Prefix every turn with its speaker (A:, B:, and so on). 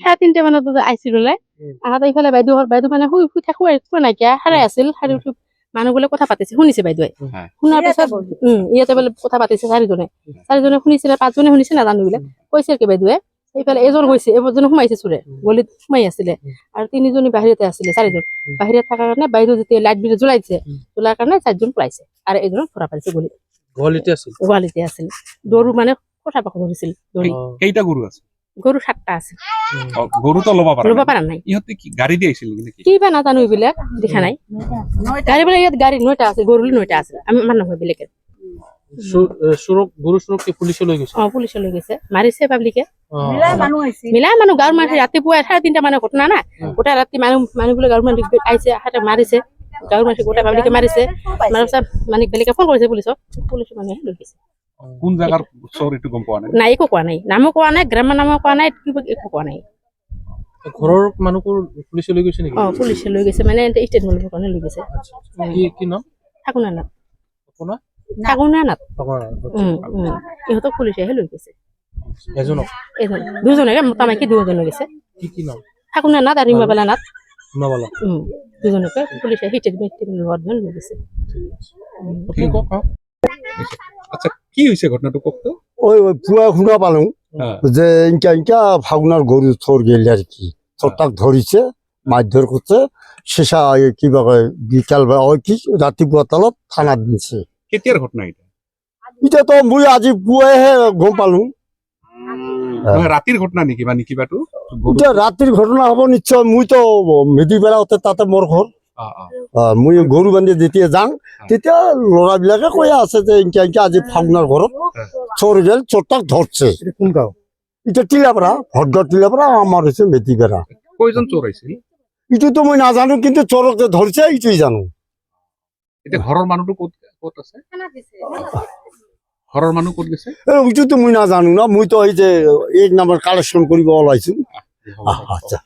A: 3:30 মানত আইছিল ওলাই আহাতে ইফালে বাইদেউ মানে শুই থাকো নাইকিয়া হাৰাই আছিল হাৰি উঠি মানুহবোৰে কথা পাতিছে শুনিছে বাইদেৱে শুনাৰ পিছত ইয়াতে বোলে কথা পাতিছে চাৰিজনে শুনিছিলে 5জনে শুনিছে নাজানো বোলে কৈছে কি বাইদেৱে এইফালে এজন গৈছে এজনে সোমাইছে চোৰে গলিত সোমাই আছিলে আৰু 3জনী বাহিৰতে আছিলে 4জন বাহিৰত থকাৰ কাৰণে বাইদেউ যেতিয়া লাইট বিল জ্বলাইছে জ্বলাৰ কাৰণে 4জন পলাইছে আৰু এজন ধৰা পাইছে গলিতে আছিল দৌৰো মানে কথা পাক ধৰিছিল দৌৰি
B: কেইটা গৰু আছে
A: গৰু 7টা আছে
B: গৰু তো লব
A: পাৰা নাই
B: ইহঁতে কি গাড়ী দি আহিছিল নেকি
A: কি বা নাজানো এইবিলাক দেখা নাই গাড়ী বোলে ইয়াত গাড়ী 9টা আছে গৰু 9টা আছে আমি মান নহয় বেলেগে
C: গৰু সুৰক কি পুলিচে লৈ গৈছে
A: পুলিচে লৈ গৈছে মাৰিছে পাব্লিকে মিলাই মানুহ গাঁৱৰ মানুহ ৰাতিপুৱা 3:30 মানৰ ঘটনা না গোটা ৰাতি মানুহবোৰে গাঁৱৰ মানুহ আইছে হাতে মাৰিছে গাঁৱৰ মানুহ গোটা পাব্লিকে মাৰিছে মানে বেলেগে ফোন কৰিছে পুলিচ মানুহে লৈ গৈছে
B: কোন জায়গার চোর একটু গম পাওয়া নাই
A: নাই একো কোৱা নাই নামো কোৱা নাই গ্ৰামৰ নামো কোৱা নাই একো কোৱা নাই
C: ঘৰৰ মানুহবোৰ পুলিচে লৈ গৈছে নেকি
A: পুলিচে লৈ গৈছে মানে ষ্টেটমেন্ট কাৰণে লৈ গৈছে
C: কি নাম
A: ঠাকুনা নাথ ইহঁতক পুলিচেহে লৈ গৈছে
C: এজন
A: দুজনকে মতা মাইকী দুজন লৈ গৈছে
C: কি নাম
A: ঠাকুনা নাথ আৰু হিমাবালা নাথ দুজনকে পুলিচে ষ্টেটমেন্ট লৈ গৈছে
B: আচ্ছা কি হয়েছে ঘটনাটা কত
D: ওই পুয়া শুনা পালো যে ইনকা ফাগুনার গরু চোর গেলে আর কি চোরটাক ধরিছে মারধর করছে শেষা কিবা কয় বিকাল ওই কি রাতিপুয়া তলত থানা দিছে
B: কেতিয়ার ঘটনা এটা
D: এটা তো মুই আজি পুয়াহে গম পালো
B: রাতের ঘটনা নাকি বা নিকিবাটো
D: এটা রাতের ঘটনা হব নিশ্চয় মুই তো মেদি বেলা হতে তাতে মোর ঘর মুই গরু বান্ধি যেতিয়া যাং তেতিয়া ল'ৰাবিলাকে কৈ আছে যে ইনকা আজি ফাগুনাৰ ঘৰত চোৰ গেল চোৰটাক ধরছে কোন গাঁও এটা টিলাপাড়া ভদ্র টিলাপাড়া আমার হচ্ছে মেদিবেড়া
B: কয়জন চোর আইছিল
D: ইটো তো মই নাজানো কিন্তু চোরক যে ধরছে ইটোই জানো
B: এটা ঘৰৰ মানুহটো কত আছে ঘৰৰ মানুহ কত গেছে
D: ইটো তো মই নাজানো না মুই তো এই যে 1 নাম্বার কালেকশন কৰিব ওলাইছো আচ্ছা